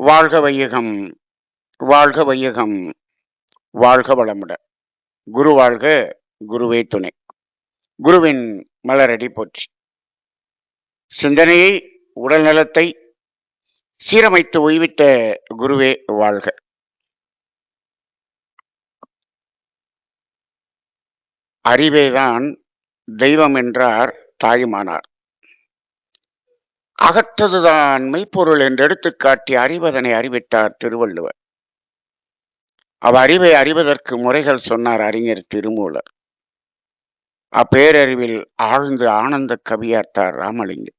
வாழ்க வையகம், வாழ்க வையகம், வாழ்க வளமுடன். குரு வாழ்க, குருவே துணை. குருவின் மலரடி போற்றி. சிந்தனையை, உடல் நலத்தை சீரமைத்து ஓய்வித்த குருவே வாழ்க. அறிவேதான் தெய்வம் என்றார் தாயுமானார். அகற்றதுதான் மெய்ப்பொருள் என்று எடுத்துக் காட்டி அறிவதனை அறிவித்தார் திருவள்ளுவர். அறிவை அறிவதற்கு முறைகள் சொன்னார் அறிஞர் திருமூலர். அப்பேரறிவில் ஆழ்ந்து ஆனந்த கவியார்த்தார் ராமலிங்கம்.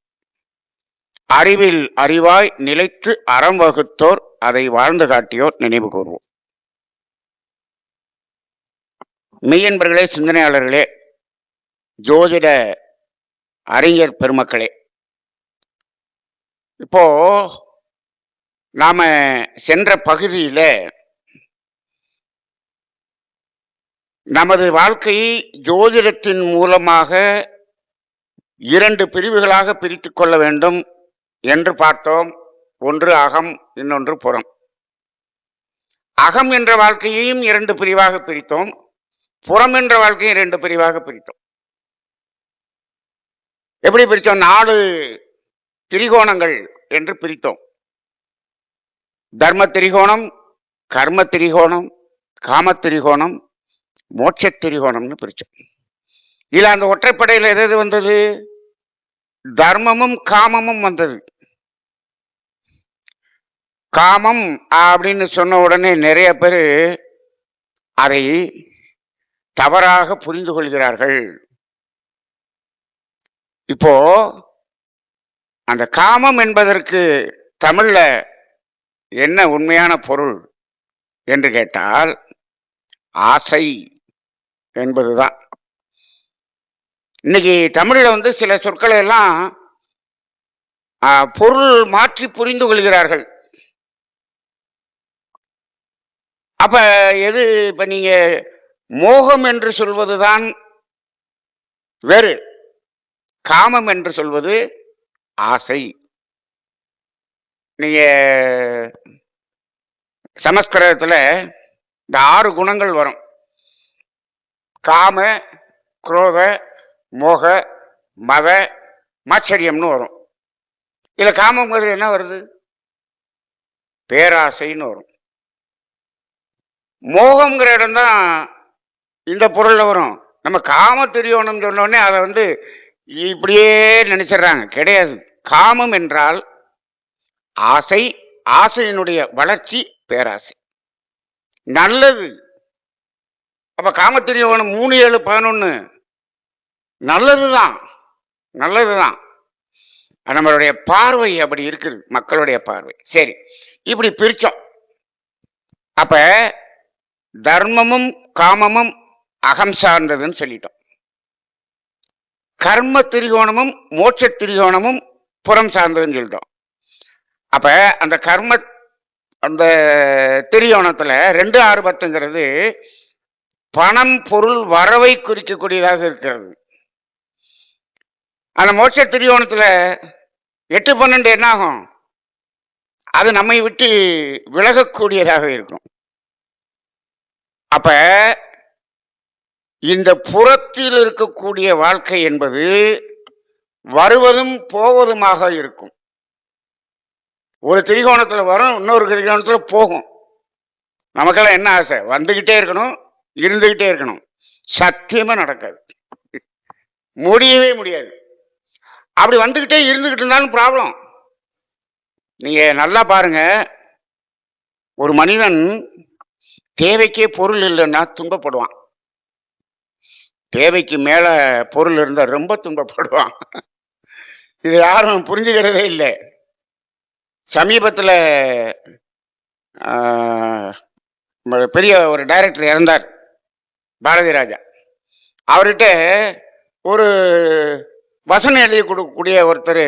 அறிவில் அறிவாய் நிலைத்து அறம் வகுத்தோர், அதை வாழ்ந்து காட்டியோர் நினைவு கூர்வோம். மெய்யன்பர்களே, சிந்தனையாளர்களே, ஜோதிட அறிஞர் பெருமக்களே, இப்போ நாம சென்ற பகுதியில நமது வாழ்க்கையை ஜோதிடத்தின் மூலமாக 2 பிரிவுகளாக பிரித்துக் கொள்ள வேண்டும் என்று பார்த்தோம். ஒன்று அகம், இன்னொன்று புறம். அகம் என்ற வாழ்க்கையையும் 2 பிரிவாக பிரித்தோம். புறம் என்ற வாழ்க்கையை 2 பிரிவாக பிரித்தோம். எப்படி பிரித்தோம்? 4 திரிகோணங்கள் என்று பிரித்தோம். தர்ம திரிகோணம், கர்ம திரிகோணம், காம திரிகோணம், மோட்ச திரிகோணம்னு பிரிச்சோம். இதுல அந்த ஒற்றைப்படையில் எது வந்தது? தர்மமும் காமமும் வந்தது. காமம் அப்படின்னு சொன்ன உடனே நிறைய பேர் அதை தவறாக புரிந்து கொள்கிறார்கள். இப்போ அந்த காமம் என்பதற்கு தமிழ்ல என்ன உண்மையான பொருள் என்று கேட்டால் ஆசை என்பதுதான். இன்னைக்கு தமிழ்ல சில சொற்களை எல்லாம் பொருள் மாற்றி புரிந்து கொள்கிறார்கள். அப்ப இப்ப நீங்க மோகம் என்று சொல்வதுதான் வேறு, காமம் என்று சொல்வது ஆசை. நீங்க சமஸ்கிருதத்துல இந்த 6 குணங்கள் வரும். காம, குரோத, மோக, மத, மாச்சரியம்னு வரும். இதுல காமங்கிறது என்ன வருது? பேராசைன்னு வரும். மோகம்ங்கிற இடம்தான் இந்த பொருள்ல வரும். நம்ம காம திரியோணம் சொன்னோடனே அதை இப்படியே நினைச்சிடறாங்க. கிடையாது. காமம் என்றால் ஆசை, ஆசையினுடைய வளர்ச்சி பேராசை. நல்லது. அப்ப காமத்திரியோணம் 3, 7, 11 நல்லதுதான், நல்லதுதான். நம்மளுடைய பார்வை அப்படி இருக்குது, மக்களுடைய பார்வை. சரி, இப்படி பிரிச்சோம். அப்ப தர்மமும் காமமும் அகம் சார்ந்ததுன்னு சொல்லிட்டோம். கர்ம திரிகோணமும் மோட்ச திரிகோணமும் புறம் சார்ந்ததுன்னு சொல்லிட்டோம். அப்ப அந்த திரிகோணத்துல 2, 6, 10ங்கிறது பணம் பொருள் வரவை குறிக்கக்கூடியதாக இருக்கிறது. அந்த மோட்ச திரிகோணத்துல 8, 12 என்ன ஆகும்? அது நம்மை விட்டு விலகக்கூடியதாக இருக்கும். அப்ப இந்த புறத்தில் இருக்கக்கூடிய வாழ்க்கை என்பது வருவதும் போவதுமாக இருக்கும். ஒரு திரிகோணத்துல வரும், இன்னொரு திரிகோணத்துல போகும். நமக்கெல்லாம் என்ன ஆசை? வந்துகிட்டே இருக்கணும், இருந்துகிட்டே இருக்கணும். சத்தியமா நடக்காது, முடியவே முடியாது. அப்படி வந்துகிட்டே இருந்துகிட்டு இருந்தாலும் ப்ராப்ளம். நீங்க நல்லா பாருங்க, ஒரு மனிதன் தேவைக்கே பொருள் இல்லைன்னா துன்பப்படுவான். தேவைக்கு மேல பொருள் இருந்தா ரொம்ப துன்பப்படுவான். இது யாரும் புரிஞ்சுக்கிறதே இல்லை. சமீபத்தில் பெரிய ஒரு டைரக்டர் இறந்தார், பாரதி ராஜா. அவர்கிட்ட ஒரு வசனம் எழுதி கொடுக்கக்கூடிய ஒருத்தர்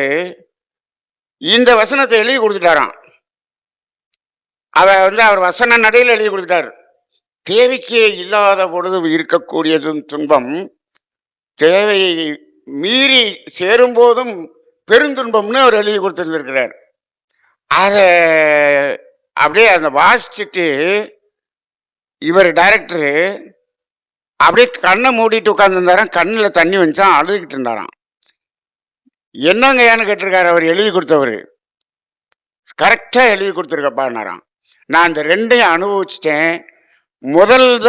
இந்த வசனத்தை எழுதி கொடுத்துட்டாராம். அதை அவர் வசன நடையில் எழுதி கொடுத்துட்டார். தேவைக்கே இல்லாத பொழுது இருக்கக்கூடியதும் துன்பம், தேவையை மீறி சேரும் போதும் பெருந்துன்பம்னு அவர் எழுதி கொடுத்திருந்திருக்கிறார். அதை அப்படியே அந்த வாசிச்சுட்டு இவர் டைரக்டரு அப்படியே கண்ணை மூடிட்டு உட்காந்துருந்தாராம். கண்ணில் தண்ணி வந்துச்சான், அழுதுகிட்டு இருந்தாராம். என்னங்கயான்னு கேட்டிருக்காரு அவர் எழுதி கொடுத்தவர். கரெக்டா எழுதி கொடுத்துருக்கப்பான்னாராம். நான் இந்த ரெண்டையும் அனுபவிச்சிட்டேன். முதல்ல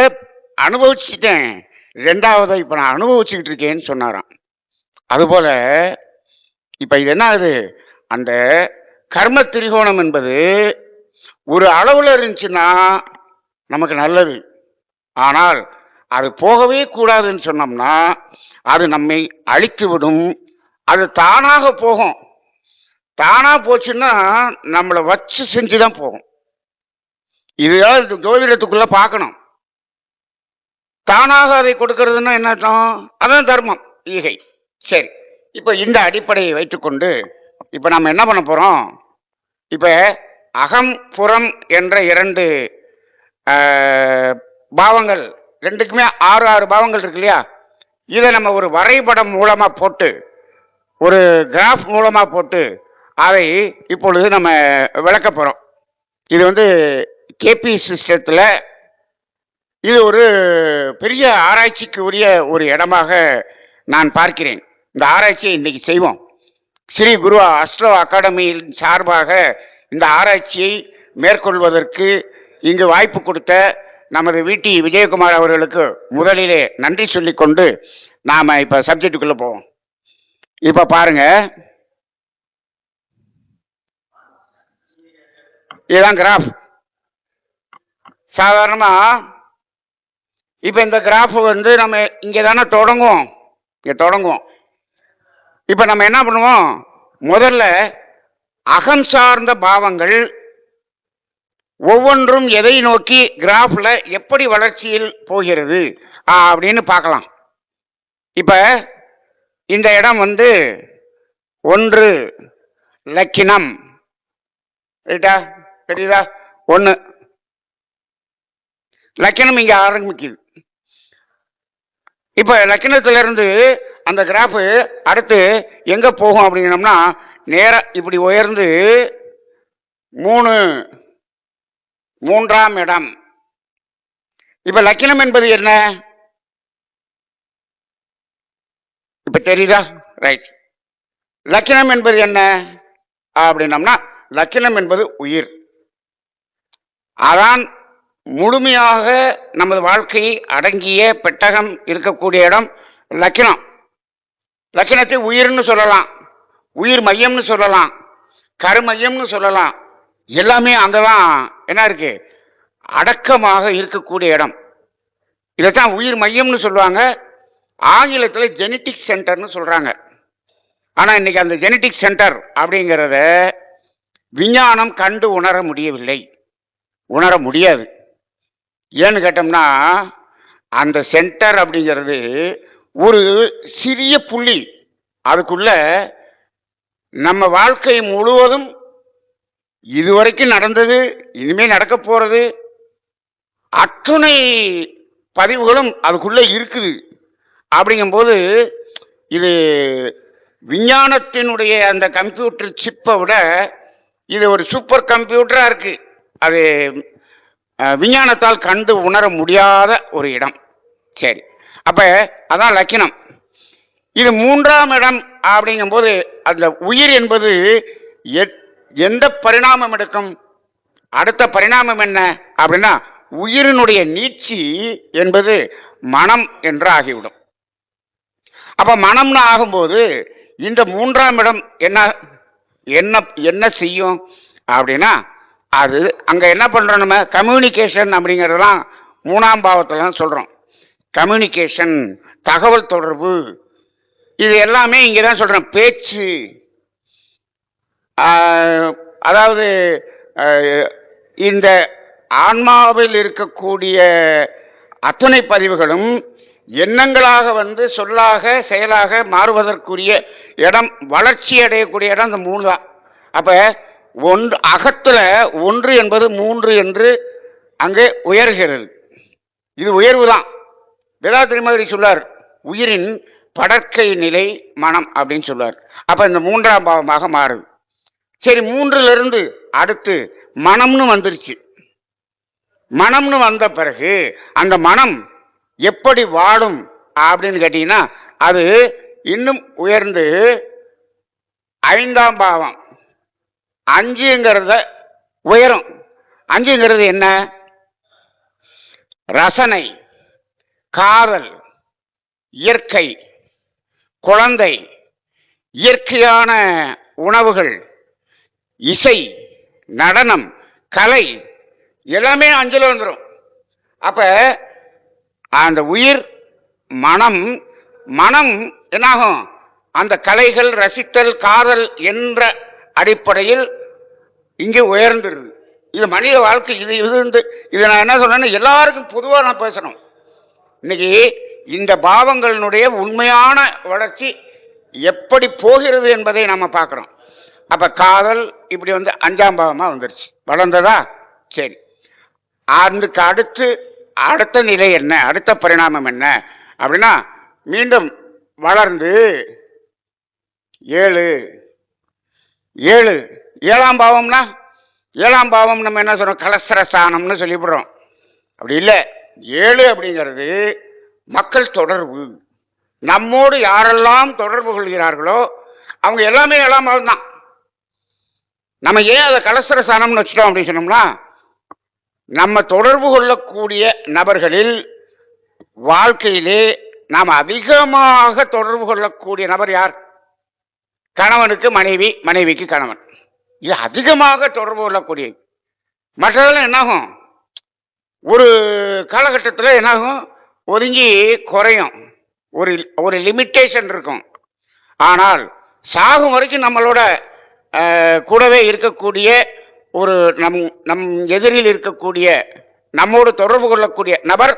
அனுபவிச்சுட்டேன், ரெண்டாவதை இப்ப நான் அனுபவிச்சுக்கிட்டு இருக்கேன்னு சொன்னாராம். அதுபோல இப்ப இது என்ன ஆகுது, அந்த கர்ம திரிகோணம் என்பது ஒரு அளவுல இருந்துச்சுன்னா நமக்கு நல்லது. ஆனால் அது போகவே கூடாதுன்னு சொன்னோம்னா அது நம்மை அழித்து விடும். அது தானாக போகும். தானா போச்சுன்னா நம்மளை வச்சு செஞ்சுதான் போகும். இதுதான் ஜோதிடத்துக்குள்ள பார்க்கணும். தானாக அதை கொடுக்கறதுன்னா என்ன அர்த்தம்? அதான் தர்மம், ஈகை. சரி, இப்ப இந்த அடிப்படையை வைத்துக்கொண்டு இப்ப நம்ம என்ன பண்ண போறோம்? இப்ப அகம் புறம் என்ற இரண்டு பாவங்கள், ரெண்டுக்குமே 6 பாவங்கள் இருக்கு இல்லையா? இதை நம்ம ஒரு வரைபடம் மூலமா போட்டு, ஒரு கிராஃப் மூலமா போட்டு அதை இப்பொழுது நம்ம விளக்க போறோம். இது வந்து கேபி சிஸ்டத்துல இது ஒரு பெரிய ஆராய்ச்சிக்கு உரிய ஒரு இடமாக நான் பார்க்கிறேன். இந்த ஆராய்ச்சியை இன்னைக்கு செய்வோம். ஸ்ரீ குரு அஸ்ட்ரோ அகாடமியின் சார்பாக இந்த ஆராய்ச்சியை மேற்கொள்வதற்கு இங்கு வாய்ப்பு கொடுத்த நமது விடி விஜயகுமார் அவர்களுக்கு முதலிலே நன்றி சொல்லிக்கொண்டு நாம இப்ப சப்ஜெக்டுக்குள்ள போவோம். இப்ப பாருங்க, இதுதான் கிராஃப். சாதாரணமா இப்ப இந்த கிராஃப் வந்து நம்ம இங்க தானே தொடங்குவோம். இப்ப நம்ம என்ன பண்ணுவோம்? முதல்ல அகம் சார்ந்த பாவங்கள் ஒவ்வொன்றும் எதை நோக்கி கிராஃப்ல எப்படி வளர்ச்சியில் போகிறது அப்படின்னு பார்க்கலாம். இப்ப இந்த இடம் வந்து 1 லக்கினம், தெரியுதா? 1 லக்கினம் இங்க ஆரம்பிக்குது. இப்ப லக்கினத்துல இருந்து அந்த கிராஃப் அடுத்து எங்க போகும் அப்படின்னோம்னா நேரா இப்படி உயர்ந்து 3ஆம் இடம். இப்ப லக்கினம் என்பது என்ன? இப்ப தெரியுதா? ரைட். லக்கினம் என்பது என்ன அப்படின்னம்னா லக்கினம் என்பது உயிர். அதான் முழுமையாக நமது வாழ்க்கையை அடங்கிய பெட்டகம் இருக்கக்கூடிய இடம் லக்கினம். லக்கினத்தை உயிர்னு சொல்லலாம், உயிர் மையம்னு சொல்லலாம், கருமையம்னு சொல்லலாம். எல்லாமே அங்கதான் என்ன இருக்கு, அடக்கமாக இருக்கக்கூடிய இடம். இதைத்தான் உயிர் மையம்னு சொல்லுவாங்க. ஆங்கிலத்தில் ஜெனட்டிக் சென்டர்னு சொல்றாங்க. ஆனா இன்னைக்கு அந்த ஜெனட்டிக் சென்டர் அப்படிங்கிறத விஞ்ஞானம் கண்டு உணர முடியவில்லை, உணர முடியாது. ஏன்னு கேட்டோம்னா அந்த சென்டர் அப்படிங்கிறது ஒரு சிறிய புள்ளி. அதுக்குள்ள நம்ம வாழ்க்கை முழுவதும் இதுவரைக்கும் நடந்தது, இனிமே நடக்க போறது அத்துணை பதிவுகளும் அதுக்குள்ள இருக்குது. அப்படிங்கும்போது இது விஞ்ஞானத்தினுடைய அந்த கம்ப்யூட்டர் சிப்பை விட இது ஒரு சூப்பர் கம்ப்யூட்டரா இருக்கு. அது விஞ்ஞானத்தால் கண்டு உணர முடியாத ஒரு இடம். சரி, அப்ப அதான் லக்கினம். இது 3ஆம் இடம் அப்படிங்கும்போது அந்த உயிர் என்பது எந்த பரிணாமம் எடுக்கும்? அடுத்த பரிணாமம் என்ன அப்படின்னா உயிரினுடைய நீட்சி என்பது மனம் என்று ஆகிவிடும். அப்ப மனம்னு ஆகும்போது இந்த 3ஆம் இடம் என்ன என்ன என்ன செய்யும் அப்படின்னா அது அங்க என்ன பண்றோம், நம்ம கம்யூனிகேஷன் அப்படிங்கிறதெல்லாம் 3ஆம் பாவத்துல தான் சொல்றோம். கம்யூனிகேஷன், தகவல் தொடர்பு, இது எல்லாமே இங்கதான் சொல்றோம். பேச்சு, அதாவது இந்த ஆன்மாவில் இருக்கக்கூடிய அத்தனை பதிவுகளும் எண்ணங்களாக வந்து சொல்லாக செயலாக மாறுவதற்குரிய இடம், வளர்ச்சி அடையக்கூடிய இடம் இந்த 3 தான். அப்ப அகத்துல 1 என்பது 3 என்று அங்கே உயர்கிறது. இது உயர்வு தான். வேதாத்திரி மாதிரி சொல்லார், உயிரின் படற்கை நிலை மனம் அப்படின்னு சொல்லுவார். அப்ப இந்த 3ஆம் பாவமாக மாறுது. சரி, 3லிருந்து அடுத்து மனம்னு வந்துருச்சு. மனம்னு வந்த பிறகு அந்த மனம் எப்படி வாழும் அப்படின்னு கேட்டீங்கன்னா, அது இன்னும் உயர்ந்து 5ஆம் பாவம் 5ங்கிறத உயரும். 5ங்கிறது என்ன? ரசனை, காதல், இயற்கை, குழந்தை, இயற்கையான உணவுகள், இசை, நடனம், கலை எல்லாமே 5ல் வந்துடும். அப்ப அந்த உயிர் மனம் மனம் என்னாகும்? அந்த கலைகள், ரசித்தல், காதல் என்ற அடிப்படையில் இங்கே உயர்ந்துருது. இது மனித வாழ்க்கை. இது நான் என்ன சொல்றேன்னா, எல்லாருக்கும் பொதுவாக நான் பேசணும். இன்னைக்கு இந்த பாவங்களினுடைய உண்மையான வளர்ச்சி எப்படி போகிறது என்பதை நம்ம பார்க்குறோம். அப்ப காதல் இப்படி 5ஆம் பாவமா வந்துருச்சு. வளர்ந்ததா? சரி. அதுக்கு அடுத்த நிலை என்ன? அடுத்த பரிணாமம் என்ன அப்படின்னா, மீண்டும் வளர்ந்து 7ஆம் பாவம்னா, 7ஆம் பாவம் நம்ம என்ன சொல்றோம்? கலஸ்திரஸ்தானம்னு சொல்லிவிடுறோம். அப்படி இல்லை. 7 அப்படிங்கிறது மக்கள் தொடர்பு. நம்மோடு யாரெல்லாம் தொடர்பு கொள்கிறார்களோ அவங்க எல்லாமே 7ஆம் பாவம் தான். நம்ம ஏன் அதை கலஸ்திரஸ்தானம்னு வச்சுட்டோம் அப்படின்னு சொன்னோம்னா, நம்ம தொடர்பு கொள்ளக்கூடிய நபர்களில் வாழ்க்கையிலே நாம் அதிகமாக தொடர்பு கொள்ளக்கூடிய நபர் யார்? கணவனுக்கு மனைவி, மனைவிக்கு கணவன். இது அதிகமாக தொடர்பு கொள்ளக்கூடிய. மற்றதெல்லாம் என்னாகும்? ஒரு காலகட்டத்தில் என்னாகும்? ஒதுங்கி குறையும். ஒரு லிமிட்டேஷன் இருக்கும். ஆனால் சாகும் வரைக்கும் நம்மளோட கூடவே இருக்கக்கூடிய ஒரு நம் எதிரில் இருக்கக்கூடிய நம்மோடு தொடர்பு கொள்ளக்கூடிய நபர்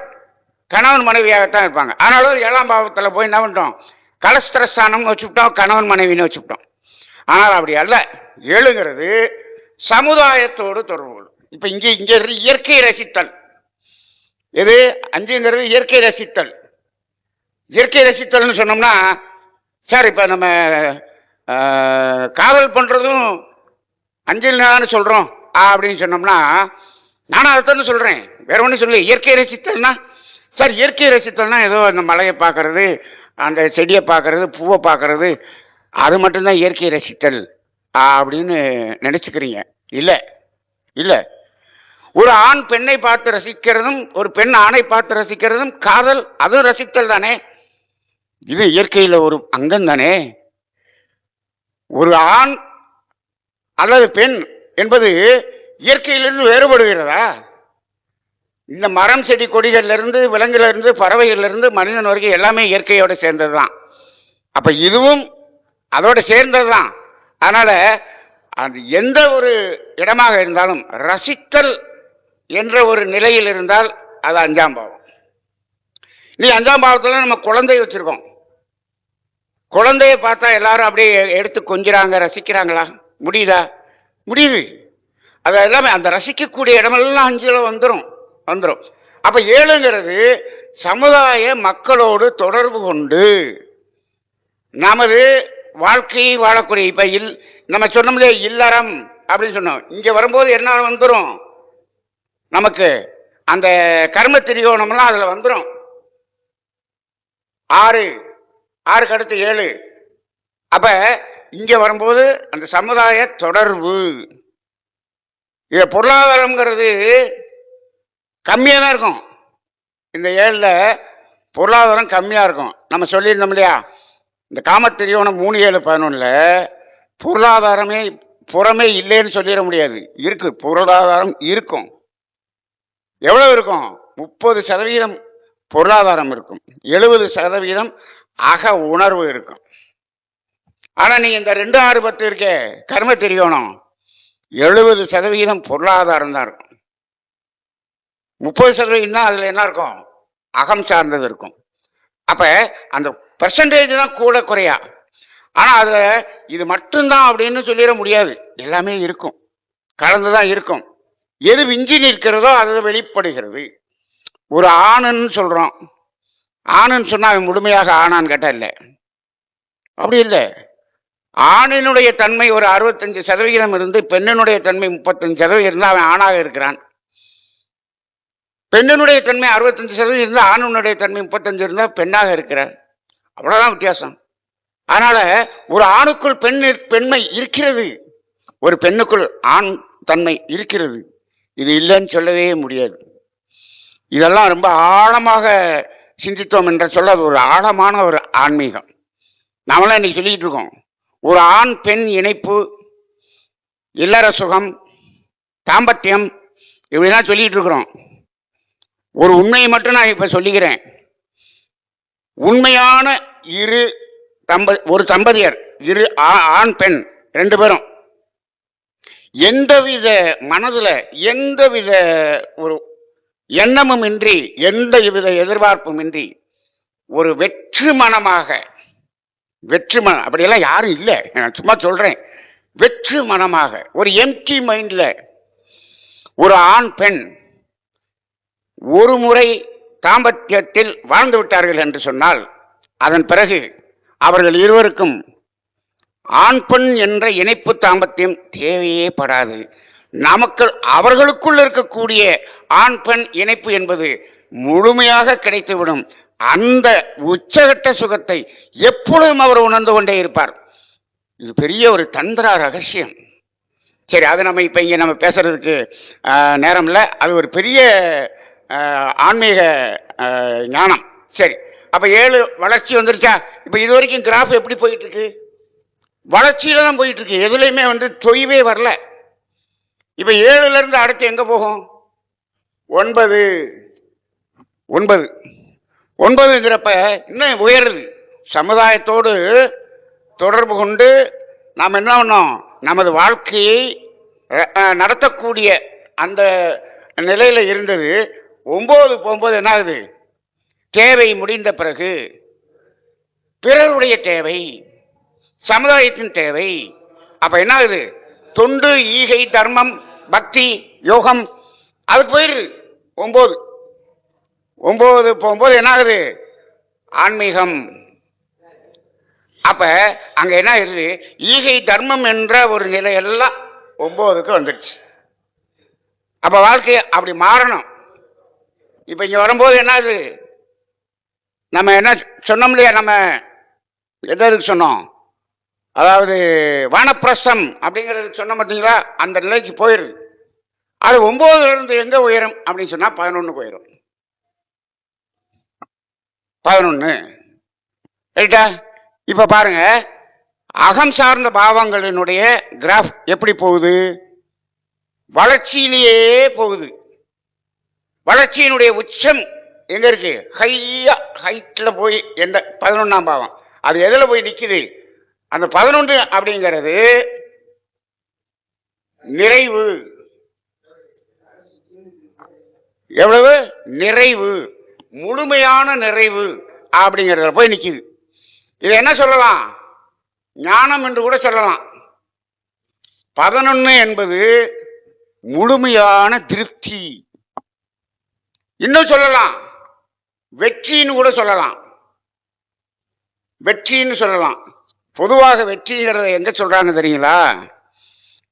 கணவன் மனைவியாகத்தான் இருப்பாங்க. ஆனாலும் 7ஆம் பாவத்தில் போய் என்ன பண்ணிட்டோம்? கலஸ்திரஸ்தானம்னு வச்சுவிட்டோம், கணவன் மனைவின்னு வச்சுவிட்டோம். ஆனால் அப்படி அல்ல. 7ங்கிறது சமுதாயத்தோடு தொடர்பு கொள்ளும். இப்ப இங்கே இயற்கை ரசித்தல். எது? 5ங்கிறது இயற்கை ரசித்தல். இயற்கை ரசித்தல்னு சொன்னோம்னா, சார் இப்ப நம்ம காதல் பண்றதும் 5ல் சொல்றோம் அப்படின்னு சொன்னோம்னா, நானும் அதைத்தானே சொல்றேன், வேற ஒன்றும் சொல்லு. இயற்கை ரசித்தல்னா, சார் இயற்கை ரசித்தல்னா ஏதோ அந்த மலையை பார்க்கறது, அந்த செடியை பார்க்கறது, பூவை பார்க்கறது, அது மட்டும்தான் இயற்கை ரசித்தல் அப்படின்னு நினைச்சுக்கிறீங்க. இல்லை இல்லை. ஒரு ஆண் பெண்ணை பார்த்து ரசிக்கிறதும் ஒரு பெண் ஆணை பார்த்து ரசிக்கிறதும் காதல், அதுவும் ரசித்தல் தானே. இது இயற்கையில் ஒரு அங்கம் தானே. ஒரு ஆண் அல்லது பெண் என்பது இயற்கையிலிருந்து வேறுபடுகிறதா? இந்த மரம் செடி கொடிகள்ல இருந்து, விலங்குல இருந்து, பறவைகள்ல இருந்து மனிதன் வரைக்கும் எல்லாமே இயற்கையோட சேர்ந்தது தான். அப்ப இதுவும் அதோட சேர்ந்தது தான். அதனால அது எந்த ஒரு இடமாக இருந்தாலும் ரசித்தல் என்ற ஒரு நிலையில் இருந்தால் அது 5ஆம் பாவம். நீ 5ஆம் பாவத்துல நம்ம குழந்தைய வச்சிருக்கோம். குழந்தைய பார்த்தா எல்லாரும் அப்படியே எடுத்து கொஞ்சிறாங்க, ரசிக்கிறாங்களா? முடியுதா? முடியுது. அது எல்லாமே அந்த ரசிக்கக்கூடிய இடமெல்லாம் 5ல் வந்துடும். அப்ப 7ங்கிறது சமுதாய மக்களோடு தொடர்பு கொண்டு நமது வாழ்க்கையை வாழக்கூடிய. இப்ப நம்ம சொன்னோம்லே இல்லறம் அப்படின்னு சொன்னோம். இங்க வரும்போது என்ன வந்துடும்? நமக்கு அந்த கர்ம திரியோணம்லாம் அதுல வந்துடும். 6க்கு அடுத்து 7. அப்ப இங்க வரும்போது அந்த சமுதாய தொடர்பு. இத பொருளாதாரம்ங்கிறது கம்மியா தான் இருக்கும். இந்த 7ல் பொருளாதாரம் கம்மியா இருக்கும். நம்ம சொல்லியிருந்தோம் இல்லையா, இந்த காமத்திரியோணம் 3, 7, 11ல் பொருளாதாரமே புறமே இல்லைன்னு சொல்லிட முடியாது. இருக்கு, பொருளாதாரம் இருக்கும். எவ்வளவு இருக்கும்? 30% பொருளாதாரம் இருக்கும், 70% அக உணர்வு இருக்கும். ஆனா நீங்க இந்த 2, 6, 10 இருக்கே கர்ம திரியோணம், 70% பொருளாதாரம் தான் இருக்கும். 30% தான் அதுல என்ன இருக்கும்? அகம் சார்ந்தது இருக்கும். அப்ப அந்த பெர்சன்டேஜ் தான் கூட குறையா. ஆனா அதுல இது மட்டும்தான் அப்படின்னு சொல்லிட முடியாது. எல்லாமே இருக்கும், கலந்துதான் இருக்கும். எது விஞ்சி நிற்கிறதோ அது வெளிப்படுகிறது. ஒரு ஆணுன்னு சொல்றோம். ஆணுன்னு சொன்னா அவன் முழுமையாக ஆணான்னு கேட்டா இல்லை. அப்படி இல்லை. ஆணினுடைய தன்மை ஒரு 65% இருந்து பெண்ணினுடைய தன்மை 35% இருந்தால் அவன் ஆணாக இருக்கிறான். பெண்ணினுடைய தன்மை 65% இருந்தால் ஆணினுடைய தன்மை 35 இருந்தால் பெண்ணாக இருக்கிறார். அவ்வளவுதான் வித்தியாசம். அதனால ஒரு ஆணுக்குள் பெண்மை இருக்கிறது, ஒரு பெண்ணுக்குள் ஆண் தன்மை இருக்கிறது. இது இல்லைன்னு சொல்லவே முடியாது. இதெல்லாம் ரொம்ப ஆழமாக சிந்தித்தோம் என்ற சொல்ல ஒரு ஆழமான ஒரு ஆன்மீகம். நாமெல்லாம் இன்னைக்கு சொல்லிட்டு இருக்கோம், ஒரு ஆண் பெண் இணைப்பு, இல்லற சுகம், தாம்பத்தியம், இப்படிலாம் சொல்லிட்டு இருக்கிறோம். ஒரு உண்மையை மட்டும் நான் இப்ப சொல்லிக்கிறேன். உண்மையான ஒரு தம்பதியர், ஆண் பெண் 2 பேரும் எந்தவித மனதுல எந்தவித ஒரு எண்ணமும் இன்றி, எந்தவித எதிர்பார்ப்பும் இன்றி, ஒரு வெற்று மனமாக, அப்படியெல்லாம் யாரும் இல்லை, நான் சும்மா சொல்றேன், வெற்று மனமாக ஒரு எம்டி மைண்ட்ல ஒரு ஆண் பெண் ஒரு முறை தாம்பத்தியத்தில் வாழ்ந்து விட்டார்கள் என்று சொன்னால், அதன் பிறகு அவர்கள் இருவருக்கும் ஆண் பெண் என்ற இணைப்பு தாம்பத்தியம் தேவையே படாது. நமக்கு அவர்களுக்குள் இருக்கக்கூடிய ஆண் பெண் இணைப்பு என்பது முழுமையாக கிடைத்துவிடும். அந்த உச்சகட்ட சுகத்தை எப்பொழுதும் அவர் உணர்ந்து கொண்டே இருப்பார். இது பெரிய ஒரு தந்திர ரகசியம். சரி, அது நம்ம இப்ப இங்க நம்ம பேசுறதுக்கு நேரம் இல்லை. அது ஒரு பெரிய ஆன்மீக ஞானம். சரி, அப்ப 7 வளர்ச்சி வந்துருச்சா? இப்ப இது வரைக்கும் கிராஃப் எப்படி போயிட்டு இருக்கு? வளர்ச்சியில தான் போயிட்டு இருக்கு, எதுலையுமே தொய்வே வரல. இப்ப 7ல இருந்து அடுத்து எங்க போகும்? 9ங்கிறப்ப இன்னும் உயருது. சமுதாயத்தோடு தொடர்பு கொண்டு நாம் என்ன பண்ணோம், நமது வாழ்க்கையை நடத்தக்கூடிய அந்த நிலையில இருந்தது. 9 போகும்போது என்ன ஆகுது? தேவை முடிந்த பிறகு பிறருடைய தேவை, சமுதாயத்தின் தேவை. அப்ப என்ன ஆகுது? தொண்டு, ஈகை, தர்மம், பக்தி, யோகம், அதுக்கு போயிடுது. 9 போகும்போது என்ன ஆகுது? ஆன்மீகம். அப்ப அங்க என்ன ஆகுது? ஈகை தர்மம் என்ற ஒரு நிலை எல்லாம் 9க்கு வந்துடுச்சு. அப்ப வாழ்க்கையை அப்படி மாறணும். இப்ப இங்க வரும்போது என்னது, நம்ம என்ன சொன்னோம் இல்லையா, நம்ம எதுக்கு சொன்னோம், அதாவது வானப்பிரஸ்தம் அப்படிங்கிறது சொன்ன பார்த்தீங்களா, அந்த நிலைக்கு போயிடுது. அது 9ல இருந்து எங்க உயரும் அப்படின்னு சொன்னா 11 போயிடும். 11 ரைட்டா? இப்ப பாருங்க, அகம் சார்ந்த பாவங்களினுடைய கிராஃப் எப்படி போகுது? வளர்ச்சியிலேயே போகுது. வளர்ச்சியினுடைய உச்சம் எங்க இருக்கு? ஹைட்ல போய் எந்த 11ஆம் பாவம் அது எதுல போய் நிக்குது? அந்த 11 அப்படிங்கிறது நிறைவு. எவ்வளவு? நிறைவு, முழுமையான நிறைவு அப்படிங்கிறதுல போய் நிக்குது. இது என்ன சொல்லலாம்? ஞானம் என்று கூட சொல்லலாம். 11 என்பது முழுமையான திருப்தி. இன்னும் சொல்லலாம், வெற்றின்னு கூட சொல்லலாம். வெற்றின்னு சொல்லலாம். பொதுவாக வெற்றிங்கிறத எங்க சொல்றாங்க தெரியுங்களா?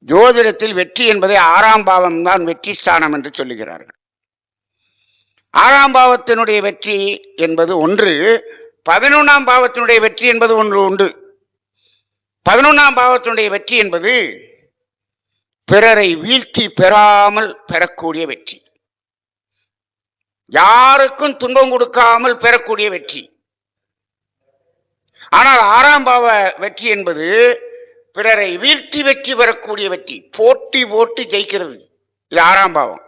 ஜோதிடத்தில் வெற்றி என்பதை 6ஆம் பாவம் தான் வெற்றி ஸ்தானம் என்று சொல்லுகிறார்கள். 6ஆம் பாவத்தினுடைய வெற்றி என்பது ஒன்று, 11ஆம் பாவத்தினுடைய வெற்றி என்பது ஒன்று உண்டு. 11ஆம் பாவத்தினுடைய வெற்றி என்பது பிறரை வீழ்த்தி பெறாமல் பெறக்கூடிய வெற்றி, யாருக்கும் துன்பம் கொடுக்காமல் பெறக்கூடிய வெற்றி. ஆனால் 6ஆம் பாவ வெற்றி என்பது பிறரை வீழ்த்தி வெற்றி பெறக்கூடிய வெற்றி, போட்டி போட்டு ஜெயிக்கிறது. இது 6ஆம் பாவம்.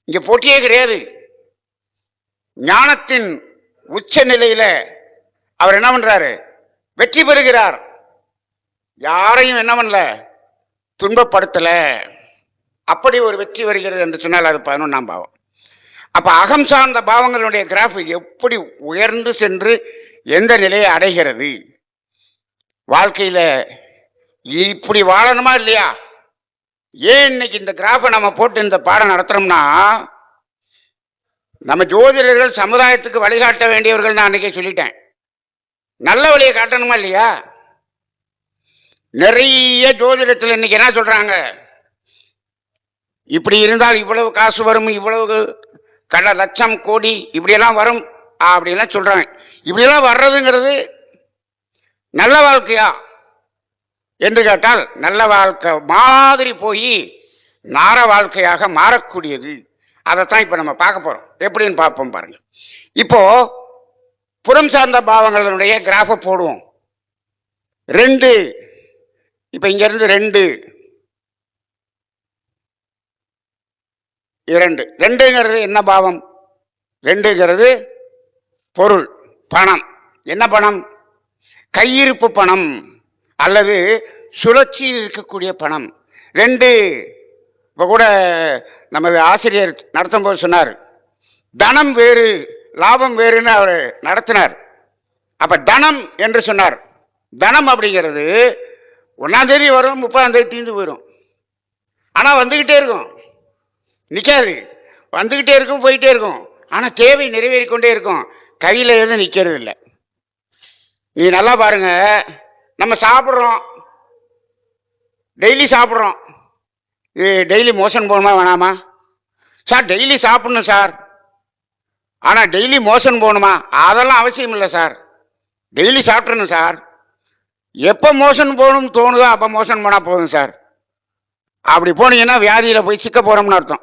இங்க போட்டியே கிடையாது. ஞானத்தின் உச்ச நிலையில அவர் என்ன பண்றாரு? வெற்றி பெறுகிறார். யாரையும் என்ன பண்ணல, துன்பப்படுத்தல. அப்படி ஒரு வெற்றி வருகிறது என்று சொன்னால் அது 11ஆம் பாவம். அப்ப அகம் சார்ந்த பாவங்களுடைய கிராஃப் எப்படி உயர்ந்து சென்று எந்த நிலையை அடைகிறது? வாழ்க்கையில இப்படி வாழணுமா இல்லையா? ஏன் இன்னைக்கு இந்த கிராஃபை நம்ம போட்டு இந்த பாடம் நடத்துறோம்னா, நம்ம ஜோதிடர்கள் சமுதாயத்துக்கு வழிகாட்ட வேண்டியவர்கள் நான் அன்னைக்கே சொல்லிட்டேன். நல்ல வழியை காட்டணுமா இல்லையா? நிறைய ஜோதிடத்தில் இன்னைக்கு என்ன சொல்றாங்க, இப்படி இருந்தால் இவ்வளவு காசு வரும், இவ்வளவு லட்சம் கோடி இப்படியெல்லாம் வரும் அப்படிலாம் சொல்றாங்க. இப்படியெல்லாம் வர்றதுங்கிறது நல்ல வாழ்க்கையா என்று கேட்டால் நல்ல வாழ்க்கை மாதிரி போய் நார வாழ்க்கையாக மாறக்கூடியது. அதைத்தான் இப்ப நம்ம பார்க்க போறோம். எப்படின்னு பார்ப்போம் பாருங்க. இப்போ புறம் சார்ந்த பாவங்களுடைய கிராஃபை போடுவோம். 2 இப்ப இங்க இருந்து 2 2 2ங்கிறது என்ன பாவம்? 2ங்கிறது பொருள், பணம். என்ன பணம்? கையிருப்பு பணம் அல்லது சுழற்சியில் இருக்கக்கூடிய பணம். 2 இப்ப கூட நமது ஆசிரியர் நடத்தும் போது சொன்னார், தனம் வேறு லாபம் வேறுன்னு அவர் நடத்தினார். அப்ப தனம் என்று சொன்னார். தனம் அப்படிங்கிறது 1ஆம் தேதி வரும், 30ஆம் தேதி தீர்ந்து போயிடும். ஆனா வந்துகிட்டே இருக்கும், நிக்காது. வந்துகிட்டே இருக்கும், போயிட்டே இருக்கும். ஆனா தேவை நிறைவேறிக்கொண்டே இருக்கும். கையில எதுவும் நிக்கிறது இல்லை. நீ நல்லா பாருங்க, நம்ம சாப்பிட்றோம், டெய்லி சாப்பிட்றோம். இது டெய்லி மோஷன் போகணுமா வேணாமா? சார் டெய்லி சாப்பிடணும் சார். ஆனால் டெய்லி மோஷன் போகணுமா? அதெல்லாம் அவசியம் இல்லை சார். டெய்லி சாப்பிட்றணும் சார். எப்போ மோஷன் போகணும்னு தோணுதோ அப்போ மோஷன் போனால் போதும் சார். அப்படி போனீங்கன்னா வியாதியில் போய் சிக்க போகிறோம்னு அர்த்தம்.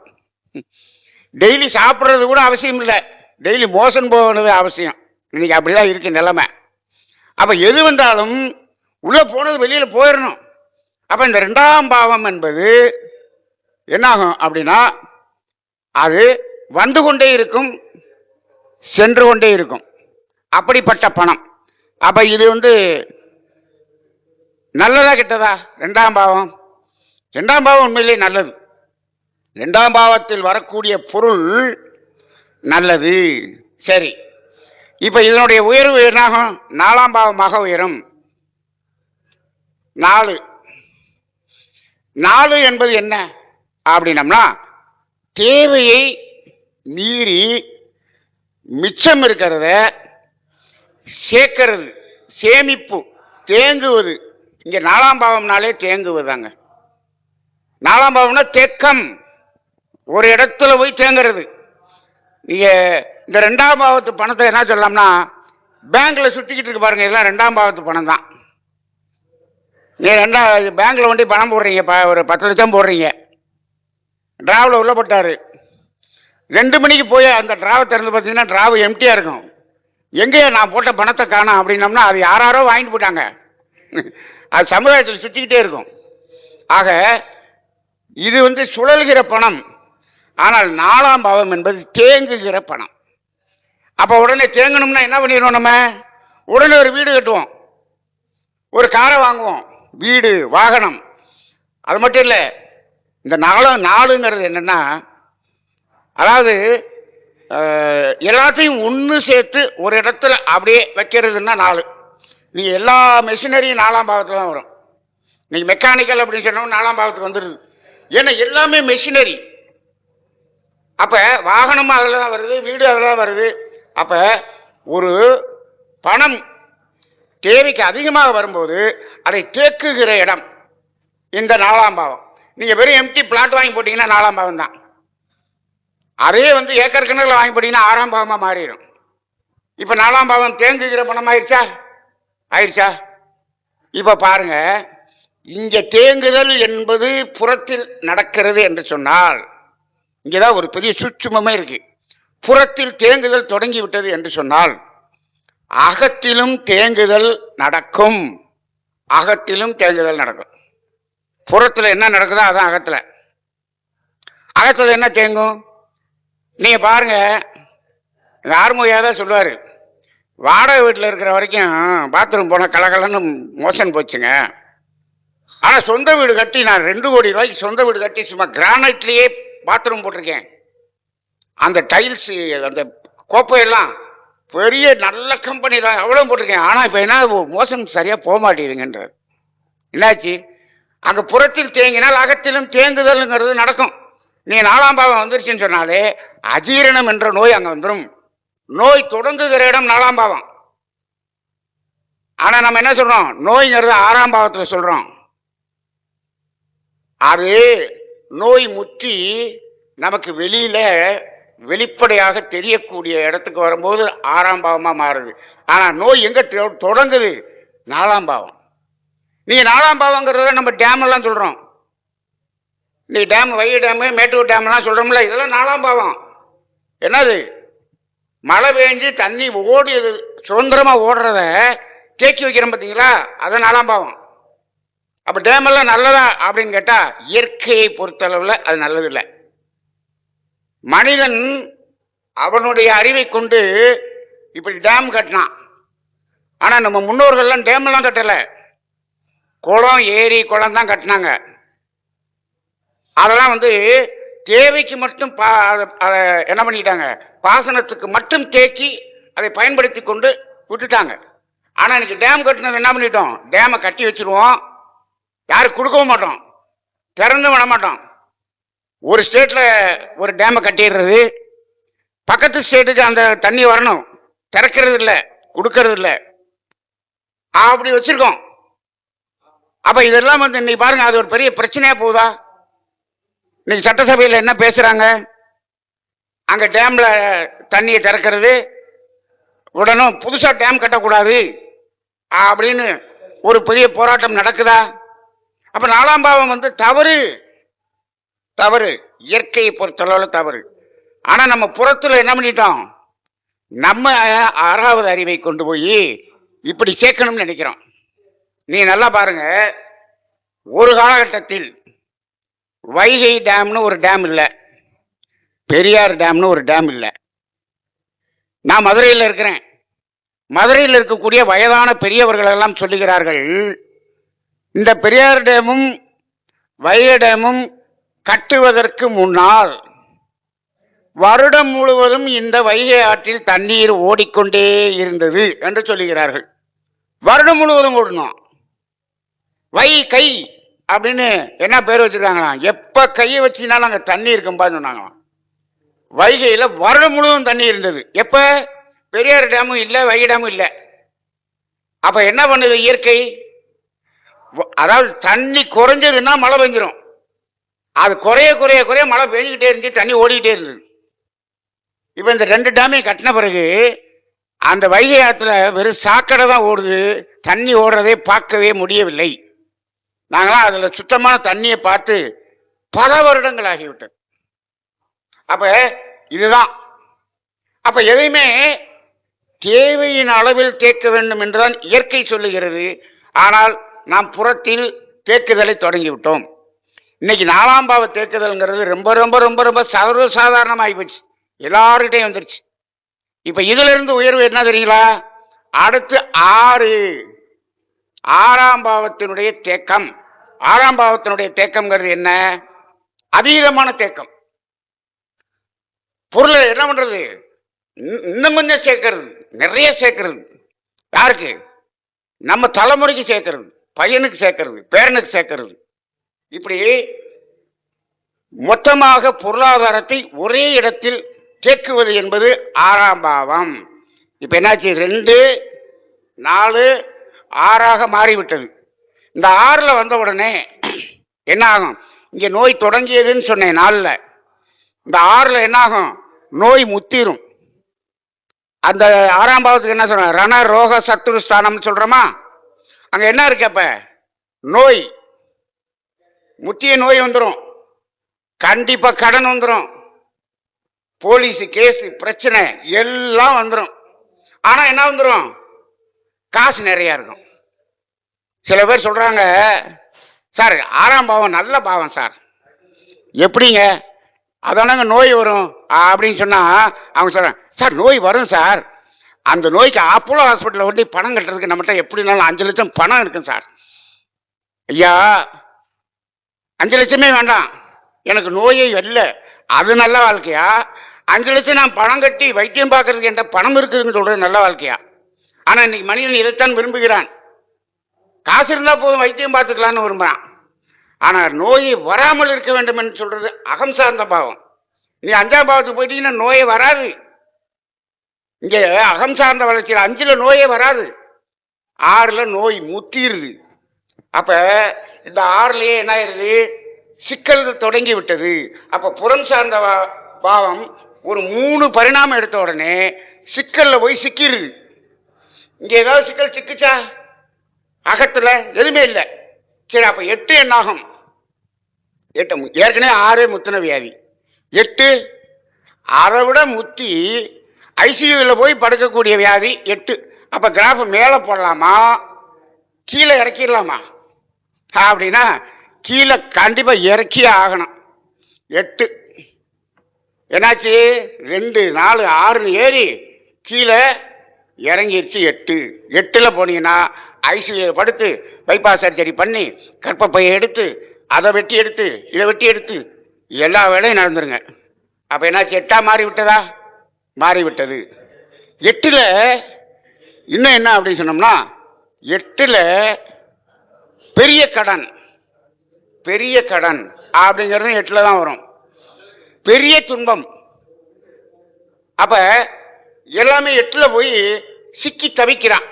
டெய்லி சாப்பிட்றது கூட அவசியம் இல்லை, டெய்லி மோஷன் போகணுது அவசியம். இன்னைக்கு அப்படிதான் இருக்கு நிலைமை. அப்போ எது வந்தாலும் உள்ளே போனது வெளியில் போயிடணும். அப்போ இந்த 2ஆம் பாவம் என்பது என்னாகும் அப்படின்னா, அது வந்து கொண்டே இருக்கும், சென்று கொண்டே இருக்கும். அப்படிப்பட்ட பணம். அப்ப இது நல்லதா கெட்டதா? 2ஆம் பாவம். 2ஆம் பாவம் உண்மையிலேயே நல்லது. 2ஆம் பாவத்தில் வரக்கூடிய பொருள் நல்லது. சரி, இப்ப இதனுடைய உயர்வு என்னாகும்? 4ஆம் பாவமாக உயரும். 4 என்பது என்ன அப்படின்னம்னா, தேவையை மீறி மிச்சம் இருக்கிறத சேர்க்கிறது, சேமிப்பு, தேங்குவது. இங்க 4ஆம் பாவம்னாலே தேங்குவதாங்க. 4ஆம் பாவம்னா தேக்கம், ஒரு இடத்துல போய் தேங்குறது. நீங்க இந்த 2ஆம் பாவத்து பணத்தை என்ன சொல்லலாம்னா, பேங்க்ல சுத்திக்கிட்டு இருக்கு பாருங்க, இதெல்லாம் 2ஆம் பாவத்து பணம் தான். நீ பேங்க்ல வண்டி பணம் போடுறீங்க, ஒரு 10 லட்சம் போடுறீங்க, டிராவில் உள்ள போட்டாரு. 2 மணிக்கு போய் அந்த டிராவை திறந்து பார்த்தீங்கன்னா டிராவு எம்டியா இருக்கும். எங்கேயா நான் போட்ட பணத்தை காணோம் அப்படின்னம்னா அது யாரோ வாங்கிட்டு போயிட்டாங்க. அது சமுதாயத்தில் சுற்றிக்கிட்டே இருக்கும். ஆக இது சுழல்கிற பணம். ஆனால் 4ஆம் பாவம் என்பது தேங்குகிற பணம். அப்போ உடனே தேங்கணும்னா என்ன பண்ணிடுவோம்? நம்ம உடனே ஒரு வீடு கட்டுவோம், ஒரு காரை வாங்குவோம், வீடு வாகனம். அது மட்டும் இல்லை, இந்த 4ங்கிறது என்னன்னா, அதாவது எல்லாத்தையும் ஒன்று சேர்த்து ஒரு இடத்துல அப்படியே வைக்கிறதுன்னா 4. நீங்கள் எல்லா மெஷினரியும் 4ஆம் பாவத்தில் தான் வரும். நீங்கள் மெக்கானிக்கல் அப்படின்னு சொன்னோம் 4ஆம் பாவத்துக்கு வந்துடுது. ஏன்னா எல்லாமே மெஷினரி. அப்போ வாகனமும் அதில் தான் வருது, வீடு அதில் தான் வருது. அப்போ ஒரு பணம் தேவைக்கு அதிகமாக வரும்போது அதை தேக்குகிற இடம் இந்த 4ஆம் பாவம். நீங்கள் வெறும் எம்டி பிளாட் வாங்கி போட்டிங்கன்னா 4ஆம் பாவம் தான். அதே ஏக்கர் கணக்கில் வாங்கி போட்டீங்கன்னா 6ஆம் பாவமாக மாறிடும். இப்போ 4ஆம் பாவம் தேங்குகிற பணம் ஆயிடுச்சா? இப்போ பாருங்க, இங்க தேங்குதல் என்பது புறத்தில் நடக்கிறது என்று சொன்னால், இங்கதான் ஒரு பெரிய சூட்சுமமே இருக்கு. புறத்தில் தேங்குதல் தொடங்கி விட்டது என்று சொன்னால் அகத்திலும் தேங்குதல் நடக்கும். அகத்திலும் தேங்குதல் நடக்கும். புறத்தில் என்ன நடக்குதோ அதான் அகத்துல என்ன தேங்கும்? நீங்க பாருங்க, ஆறுமுகையா தான் சொல்லுவாரு, வாடகை வீட்டில் இருக்கிற வரைக்கும் பாத்ரூம் போனால் கலகலன்னு மோஷன் போச்சுங்க. ஆனால் சொந்த வீடு கட்டி நான் 2 கோடி ரூபாய்க்கு சொந்த வீடு கட்டி சும்மா கிரானைட்லேயே பாத்ரூம் போட்டிருக்கேன். அந்த டைல்ஸு, அந்த கோப்பையெல்லாம் பெரிய நல்ல கம்பெனி தான், எவ்வளோ போட்டிருக்கேன். ஆனால் இப்போ என்ன மோஷன் சரியாக போக மாட்டேங்குதுங்கன்றார். என்னாச்சு? அங்கே புறத்தில் தேங்கினால் அகத்திலும் தேங்குதல்ங்கிறது நடக்கும். நீ 4ஆம் பாவம் வந்துருச்சுன்னு சொன்னாலே அஜீரணம் என்ற நோய் அங்கே வந்துடும். நோய் தொடங்குகிற இடம் 4ஆம் பாவம். ஆனால் நம்ம என்ன சொல்றோம்? நோய்ங்கிறது 6ஆம் பாவத்தில் சொல்றோம். அது நோய் முற்றி நமக்கு வெளியில வெளிப்படையாக தெரியக்கூடிய இடத்துக்கு வரும்போது 6ஆம் பாவமா மாறுது. ஆனா நோய் எங்க தொடங்குது? 4ஆம் பாவம். நீங்க 4ஆம் பாவங்கிறத நம்ம டேம் எல்லாம் சொல்றோம். நீ dam, Vaigai dam, Mettur dam எல்லாம் சொல்றோம்ல, இதெல்லாம் 4ஆம் பாவம். என்னது? மழை பெஞ்சு தண்ணி ஓடி சுதந்திரமா ஓடுறத தேக்கி வைக்கிறோம் பார்த்தீங்களா, அது 4ஆம் பாவம். அப்ப டேம் எல்லாம் நல்லதா அப்படின்னு கேட்டா, இயற்கையை பொறுத்தளவுல அது நல்லது இல்லை. மனிதன் அவனுடைய அறிவை கொண்டு இப்படி டேம் கட்டினான். ஆனா நம்ம முன்னோர்கள்லாம் டேம் எல்லாம் கட்டல, குளம், ஏரி, குளம் தான் கட்டினாங்க. அதெல்லாம் தேவைக்கு மட்டும் அதை என்ன பண்ணிட்டாங்க, பாசனத்துக்கு மட்டும் தேக்கி அதை பயன்படுத்தி கொண்டு விட்டுட்டாங்க. ஆனா இன்னைக்கு டேம் கட்டினது என்ன பண்ணிட்டோம்? டேமை கட்டி வச்சிருவோம், யாரும் கொடுக்கவும் மாட்டோம், திறந்து விட மாட்டோம். ஒரு ஸ்டேட்ல ஒரு டேமை கட்டிடுறது, பக்கத்து ஸ்டேட்டுக்கு அந்த தண்ணி வரணும், திறக்கிறது இல்லை, கொடுக்கறது இல்லை, அப்படி வச்சிருக்கோம். அப்ப இதெல்லாம் இன்னைக்கு பாருங்க, அது ஒரு பெரிய பிரச்சனையா போகுதா? இன்னைக்கு சட்டசபையில் என்ன பேசுறாங்க? அங்க டேம்ல தண்ணியை திறக்கிறது, உடனும் புதுசா டேம் கட்டக்கூடாது அப்படின்னு ஒரு பெரிய போராட்டம் நடக்குதா? அப்ப 4ஆம் பாவம் தவறு, தவறு, இயற்கையை பொறுத்தளவுல தவறு. ஆனா நம்ம புறத்துல என்ன பண்ணிட்டோம்? நம்ம 6வது அறிவை கொண்டு போய் இப்படி சேர்க்கணும்னு நினைக்கிறோம். நீ நல்லா பாருங்க, ஒரு காலகட்டத்தில் வைகை டேம்னு ஒரு டேம் இல்லை, பெரியார் டேம்னு ஒரு டேம் இல்லை. நான் மதுரையில் இருக்கிறேன். மதுரையில் இருக்கக்கூடிய வயதான பெரியவர்கள் எல்லாம் சொல்லுகிறார்கள், இந்த பெரியார் டேமும் வைகை டேமும் கட்டுவதற்கு முன்னால் வருடம் முழுவதும் இந்த வைகை ஆற்றில் தண்ணீர் ஓடிக்கொண்டே இருந்தது என்று சொல்லுகிறார்கள். வருடம் முழுவதும் ஓடணும். கை அப்படின்னு என்ன பேர் வச்சிருக்காங்களாம், எப்ப கையை வச்சினாலும் அங்க தண்ணி இருக்கும்பான்னு சொன்னாங்களாம். வைகையில வருடம் முழுவதும் தண்ணி இருந்தது. எப்ப? பெரியார் டேமும் இல்லை, வைகை டேமும் இல்லை. அப்ப என்ன பண்ணுது இயற்கை? அதாவது தண்ணி குறைஞ்சதுன்னா மழை பெஞ்சிரும், அது குறைய குறைய குறைய மழை பெஞ்சுக்கிட்டே இருந்துச்சு, தண்ணி ஓடிக்கிட்டே இருந்தது. இப்ப இந்த 2 டேமையும் கட்டின பிறகு அந்த வைகை ஆற்றுல வெறும் சாக்கடை தான் ஓடுது, தண்ணி ஓடுறதே பார்க்கவே முடியவில்லை. நாங்களாம் அதுல சுத்தமான தண்ணியை பார்த்து பல வருடங்கள் ஆகிவிட்டது. அப்ப இதுதான். அப்ப எதையுமே தேவையின் அளவில் தேக்க வேண்டும் என்றுதான் இயற்கை சொல்லுகிறது. ஆனால் நாம் புறத்தில் தேக்குதலை தொடங்கிவிட்டோம். இன்னைக்கு 4ஆம் பாவ தேக்குதல்ங்கிறது ரொம்ப ரொம்ப ரொம்ப ரொம்ப சர்வசாதாரணமாகி போச்சு, எல்லார்கிட்டையும் வந்துருச்சு. இப்ப இதுல இருந்து உயர்வு என்ன தெரியுங்களா? அடுத்து 6ஆம் பாவத்தினுடைய தேக்கம். 6ஆம் பாவத்தினுடைய தேக்கம்ங்கிறது என்ன? அதீதமான தேக்கம். பொருளை என்ன பண்றது? இன்னும் கொஞ்சம் சேர்க்கறது, நிறைய சேர்க்கறது. யாருக்கு? நம்ம தலைமுறைக்கு சேர்க்கறது, பையனுக்கு சேர்க்கறது, பேரனுக்கு சேர்க்கறது. இப்படி மொத்தமாக பொருளாதாரத்தை ஒரே இடத்தில் தேக்குவது என்பது 6ஆம் பாவம். இப்ப என்னாச்சு? 2, 4, 6ஆக மாறிவிட்டது. இந்த 6ல வந்த உடனே என்ன ஆகும்? இங்க நோய் தொடங்கியதுன்னு சொன்னேன் 4ல. இந்த 6ல என்ன ஆகும்? நோய் முத்திரும். அந்த 6ஆம் பாவத்துக்கு என்ன சொல்ற? ரண ரோக சத்துருஸ்தானம் சொல்றோமா? அங்க என்ன இருக்கு? அப்ப நோய் முத்திய நோய் வந்துடும், கண்டிப்பா கடன் வந்துடும், போலீஸ் கேஸ் பிரச்சனை எல்லாம் வந்துடும். ஆனா என்ன வந்துடும்? காசு நிறைய இருக்கும். சில பேர் சொல்றாங்க, சார் 6ஆம் பாவம் நல்ல பாவம் சார். எப்படிங்க? அதானங்க நோய் வரும் அப்படின்னு சொன்னா அவங்க சொல்றாங்க, சார் நோய் வரும் சார், அந்த நோய்க்கு அப்போலோ ஹாஸ்பிட்டலில் கொண்டு பணம் கட்டுறதுக்கு நம்மகிட்ட எப்படினாலும் 5 லட்சம் பணம் இருக்கும் சார். ஐயா 5 லட்சமே வேண்டாம், எனக்கு நோயே இல்லை, அது நல்ல வாழ்க்கையா? 5 லட்சம் நான் பணம் கட்டி வைத்தியம் பார்க்கறதுக்கு என்கிட்ட பணம் இருக்குதுன்னு சொல்றது நல்ல வாழ்க்கையா? ஆனா இன்னைக்கு மனிதன் இதைத்தான் விரும்புகிறான். காசு இருந்தா போதும், வைத்தியம் பார்த்துக்கலான்னு விரும்புறான். ஆனா நோயை வராமல் இருக்க வேண்டும் என்று சொல்றது அகம் சார்ந்த பாவம். நீ 5ஆம் பாவத்துக்கு போயிட்டீங்கன்னா நோயே வராது. இங்க அகம் சார்ந்த வளர்ச்சியில் 5ல நோயே வராது, 6ல நோய் முத்திருது. அப்ப இந்த 6லயே என்ன ஆயிருது? சிக்கல் தொடங்கி விட்டது. அப்ப புறம் சார்ந்த பாவம் ஒரு 3 பரிணாமம் எடுத்த உடனே சிக்கல்ல போய் சிக்கிடுது. இங்க ஏதாவது சிக்கல் சிக்குச்சா? அகத்துல எதுவுமே இல்லை. சரி, அப்ப 8 என்ன ஆகும்? 8 ஏற்கனவே 6 முத்தின வியாதி, 8 அதை விட முத்தி ஐசியூவில் போய் படுக்கக்கூடிய வியாதி 8. அப்ப கிராஃப் மேல போடலாமா கீழே இறக்கிடலாமா? அப்படின்னா கீழே கண்டிப்பா இறக்கியே ஆகணும். 8 என்னாச்சு? 2 4 6 ஏறி கீழே இறங்கிருச்சு 8. 8ல் போனீங்கன்னா ஐசியூ படுத்து பைபாஸ் சர்ஜரி பண்ணி கர்ப்பப்பையை எடுத்து அதை வெட்டி எடுத்து இதை வெட்டி எடுத்து எல்லா வேலையும் நடந்துருங்க. அப்ப என்னாச்சு? 8ஆ மாறி விட்டதா? மாறி விட்டது. 8ல் இன்னும் என்ன அப்படின்னு சொன்னோம்னா, 8ல் பெரிய கடன், பெரிய கடன் அப்படிங்கிறது 8ல் தான் வரும். பெரிய துன்பம். அப்ப எல்லாமே 8ல் போய் சிக்கி தவிக்கிறான்.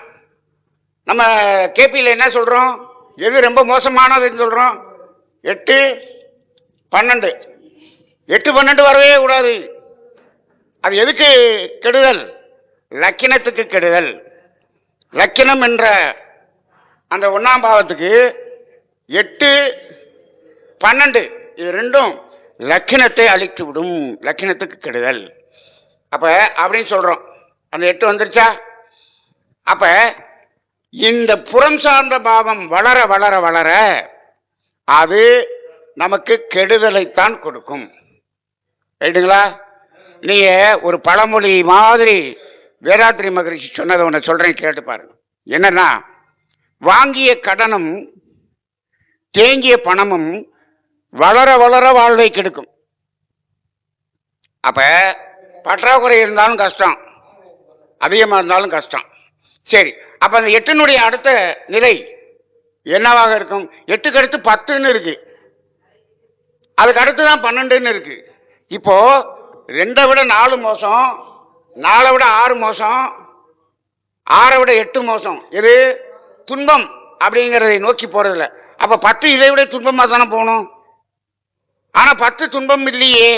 நம்ம கேபியில் என்ன சொல்றோம்? எது ரொம்ப மோசமானதுன்னு சொல்றோம்? 8 12. 8 12 வரவே கூடாது. அது எதுக்கு கெடுதல்? லக்கினத்துக்கு கெடுதல். லக்கினம் என்ற அந்த 1ஆம் பாவத்துக்கு 8 12 இது ரெண்டும் லக்கினத்தை அழித்து விடும். லக்கினத்துக்கு கெடுதல். அப்ப அப்படின்னு சொல்றோம். அந்த 8 வந்துருச்சா? அப்ப இந்த புறம் சார்ந்த பாவம் வளர வளர வளர அது நமக்கு கெடுதலைத்தான் கொடுக்கும். ரைட்டுங்களா? நீங்க ஒரு பழமொழி மாதிரி வேதாத்ரி மகரிஷி சொன்னதை ஒன்று சொல்றேன், கேட்டு பாருங்க. என்னன்னா, வாங்கிய கடனும் தேங்கிய பணமும் வளர வளர வாழ்வை கெடுக்கும். அப்ப பற்றாக்குறை இருந்தாலும் கஷ்டம், அதிகமாக இருந்தாலும் கஷ்டம். சரி, அப்ப அந்த 8னுடைய அடுத்த நிலை என்னவாக இருக்கும்? 8க்கு அடுத்து 10ன்னு இருக்கு, அதுக்கு அடுத்துதான் 12ன்னு இருக்கு. இப்போ 2 விட 4 மோசம், 4 விட 6 மோசம், 6 விட 8 மோசம். எது? துன்பம் அப்படிங்கிறதை நோக்கி போறதில்ல. அப்ப 10 இதை விட துன்பமா தானே போகணும். ஆனா 10 துன்பம் இல்லையே,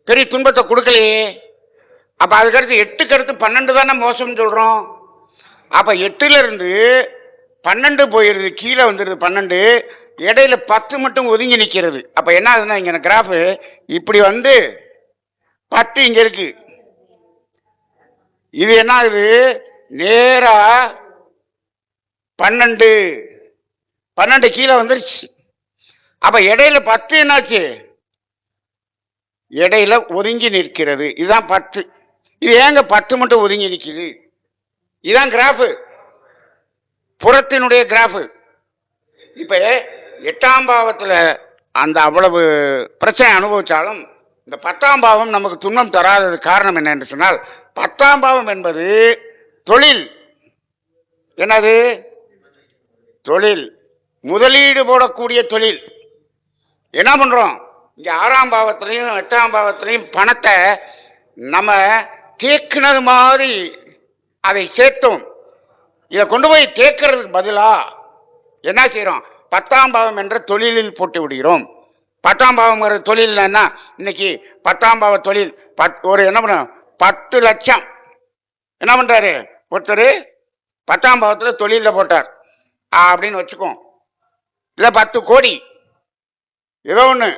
பெரிய துன்பத்தை கொடுக்கலையே. அப்ப அதுக்கடுத்து 8க்கு அடுத்து 12 தானே மோசம்னு சொல்றோம். அப்ப 8ல இருந்து 12 போயிருது, கீழே வந்துருது 12, இடையில 10 மட்டும் ஒதுங்கி நிற்கிறது. அப்ப என்ன ஆகுதுன்னா, இங்க கிராஃப் இப்படி வந்து 10 இங்க இருக்கு. இது என்ன ஆகுது? நேரா 12 கீழே வந்துருச்சு. அப்ப இடையில 10 என்னாச்சு? இடையில ஒதுங்கி நிற்கிறது. இதுதான் 10. இது ஏங்க 10 மட்டும் ஒதுங்கி நிற்குது? இதுதான் கிராஃப், புறத்தினுடைய கிராஃப். இப்ப 8ஆம் பாவத்துல அந்த அவ்வளவு பிரச்சனை அனுபவிச்சாலும் இந்த 10ஆம் பாவம் நமக்கு துன்பம் தராதது காரணம் என்ன என்று சொன்னால், 10ஆம் பாவம் என்பது தொழில். என்னது? தொழில், முதலீடு போடக்கூடிய தொழில். என்ன பண்றோம்? இங்க 6ஆம் பாவத்திலையும் 8ஆம் பாவத்திலையும் பணத்தை நம்ம தேக்குனது மாதிரி அதை சேர்த்தோம். இதை கொண்டு போய் தேக்கிறதுக்கு பதிலா என்ன செய்யறோம்? 10ஆம் பாவம் என்ற தொழிலில் போட்டு விடுகிறோம். 10ஆம் பாவம் தொழில் என்ன? இன்னைக்கு 10ஆம் பாவ தொழில் ஒரு என்ன பண்ண 10 லட்சம் என்ன பண்றாரு ஒருத்தர் 10ஆம் பாவத்துல தொழில போட்டார் அப்படின்னு வச்சுக்கோம். இல்ல 10 கோடி ஏதோ ஒண்ணு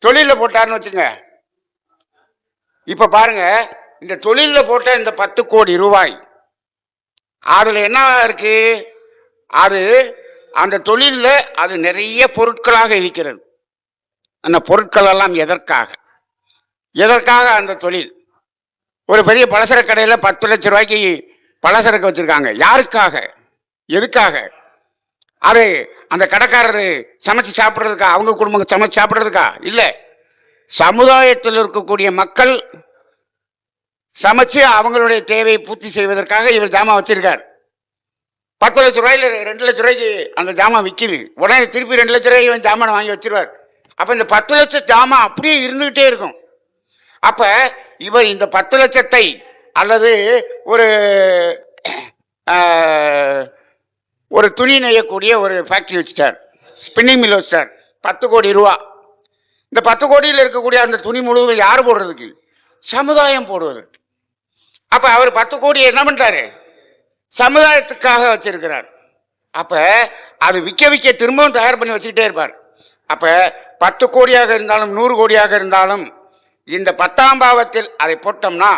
தொழில போட்டார்னு வச்சுங்க. இப்ப பாருங்க, இந்த தொழில போட்ட இந்த 10 கோடி ரூபாய் அதுல என்ன இருக்கு? அது அந்த தொழில அது நிறைய பொருட்களாக இருக்கிறது. அந்த பொருட்கள் எல்லாம் எதற்காக? எதற்காக அந்த தொழில்? ஒரு பெரிய பலசர கடையில 10 லட்சம் ரூபாய்க்கு பலசரக்கு வச்சிருக்காங்க. யாருக்காக? எதுக்காக? அது அந்த கடைக்காரரு சமைச்சு சாப்பிடுறதுக்கா? அவங்க குடும்பம் சமைச்சு சாப்பிடுறதுக்கா? இல்ல, சமுதாயத்தில் இருக்கக்கூடிய மக்கள் சமைச்சு அவங்களுடைய தேவையை பூர்த்தி செய்வதற்காக இவர் ஜாமான் வச்சிருக்கார். 10 லட்சம் ரூபாயில 2 லட்சம் ரூபாய்க்கு அந்த ஜாமான் விற்கிது. உடனே திருப்பி 2 லட்சம் ரூபாய்க்கு இவன் ஜாமான் வாங்கி வச்சிருவார். அப்ப இந்த 10 லட்சம் ஜாமான் அப்படியே இருந்துகிட்டே இருக்கும். அப்ப இவர் இந்த 10 லட்சத்தை அல்லது ஒரு துணி நெய்யக்கூடிய ஒரு ஃபேக்டரி வச்சுட்டார், ஸ்பின்னிங் மில் வச்சுட்டார். 10 கோடி ரூபா. இந்த 10 கோடியில் இருக்கக்கூடிய அந்த துணி முழுவதும் யார் போடுறதுக்கு? சமுதாயம் போடுவதற்கு. அப்ப அவர் 10 கோடி என்ன பண்றாரு? சமுதாயத்துக்காக வச்சிருக்கிறார். அப்ப அது விற்க விற்க திரும்பவும் தயார் பண்ணி வச்சுக்கிட்டே இருப்பார். அப்ப 10 கோடியாக இருந்தாலும் 100 கோடியாக இருந்தாலும் இந்த 10ஆம் பாவத்தில் அதை போட்டோம்னா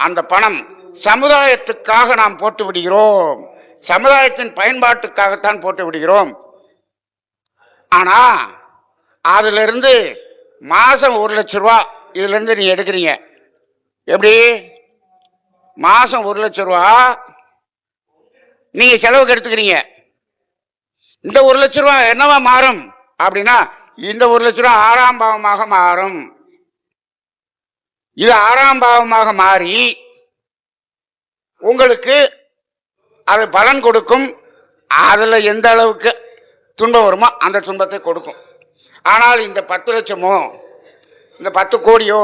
அந்த பணம் சமுதாயத்துக்காக நாம் போட்டு விடுகிறோம். சமுதாயத்தின் பயன்பாட்டுக்காகத்தான் போட்டு விடுகிறோம். ஆனா அதுல இருந்து மாசம் 1 லட்சம் ரூபாய் இதுல இருந்து நீங்க எடுக்கிறீங்க. எப்படி? மாசம் 1 லட்சம் ரூபாய் நீங்க செலவுக்கு எடுத்துக்கிறீங்க. இந்த 1 லட்சம் ரூபாய் என்னவா மாறும் அப்படின்னா இந்த 1 லட்சம் ரூபாய் 6ஆம் பாவமாக மாறும். இது 6ஆம் பாவமாக மாறி உங்களுக்கு அது பலன் கொடுக்கும். அதுல எந்த அளவுக்கு துன்பம் வருமோ அந்த துன்பத்தை கொடுக்கும். ஆனால் இந்த 10 லட்சமோ இந்த 10 கோடியோ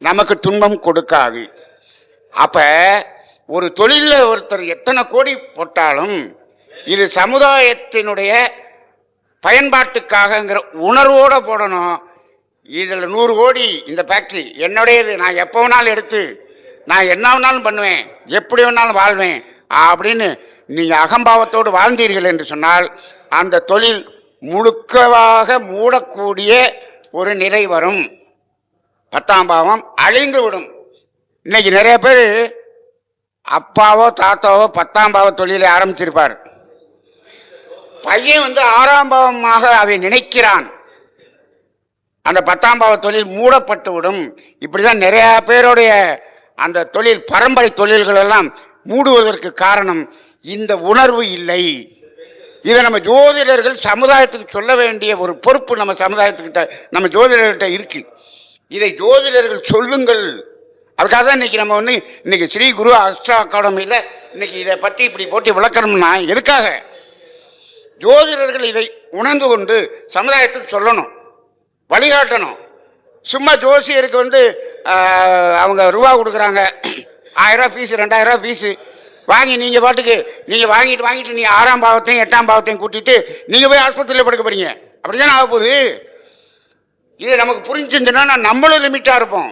நமக்கு துன்பம் கொடுக்காது. அப்ப ஒரு தொழில ஒருத்தர் எத்தனை கோடி போட்டாலும் இது சமுதாயத்தினுடைய பயன்பாட்டுக்காகங்கிற உணர்வோட போடணும். இதுல 100 கோடி இந்த ஃபேக்டரி என்னுடையது, நான் எப்போ வேணாலும் எடுத்து நான் என்ன வேணாலும் பண்ணுவேன், எப்படி வேணாலும் வாழ்வேன் அப்படின்னு நீங்க அகம்பாவத்தோடு வாழ்ந்தீர்கள் என்று சொன்னால் அந்த தொழில் முழுக்கவாக மூடக்கூடிய ஒரு நிலை வரும். 10ஆம் பாவம் அழிந்து விடும். இன்னைக்கு நிறைய பேர் அப்பாவோ தாத்தாவோ 10ஆம் பாவ தொழிலை ஆரம்பிச்சிருப்பார். பையன் 6ஆம் பாவமாக அதை நினைக்கிறான். அந்த 10ஆம் பாவ தொழில் மூடப்பட்டு விடும். இப்படிதான் நிறைய பேருடைய அந்த தொழில் பரம்பரை தொழில்கள் எல்லாம் மூடுவதற்கு காரணம் இந்த உணர்வு இல்லை. இதை நம்ம ஜோதிடர்கள் சமுதாயத்துக்கு சொல்ல வேண்டிய ஒரு பொறுப்பு நம்ம சமுதாயத்துக்கிட்ட நம்ம ஜோதிடர்கிட்ட இருக்கு. இதை ஜோதிடர்கள் சொல்லுங்கள். அதுக்காக தான் இன்னைக்கு நம்ம இன்னைக்கு ஸ்ரீ குரு அஸ்ட்ரோ அகாடமியில் இன்னைக்கு இதை பற்றி இப்படி போட்டு விளக்கணும்னா எதுக்காக? ஜோதிடர்கள் இதை உணர்ந்து கொண்டு சமுதாயத்துக்கு சொல்லணும், வழிகாட்டணும். சும்மா ஜோசியருக்கு அவங்க ரூபா கொடுக்குறாங்க, 1000 ரூபா ஃபீஸு 2000 ரூபா ஃபீஸு வாங்கி நீங்கள் பாட்டுக்கு நீங்கள் வாங்கிட்டு நீங்கள் 6ஆம் பாவத்தையும் 8ஆம் பாவத்தையும் கூட்டிட்டு நீங்கள் போய் ஆஸ்பத்திரியில் படுக்க போறீங்க. அப்படிதான் ஆக போகுது. இது நமக்கு புரிஞ்சுருந்துன்னா நம்மளும் லிமிட்டாக இருப்போம்.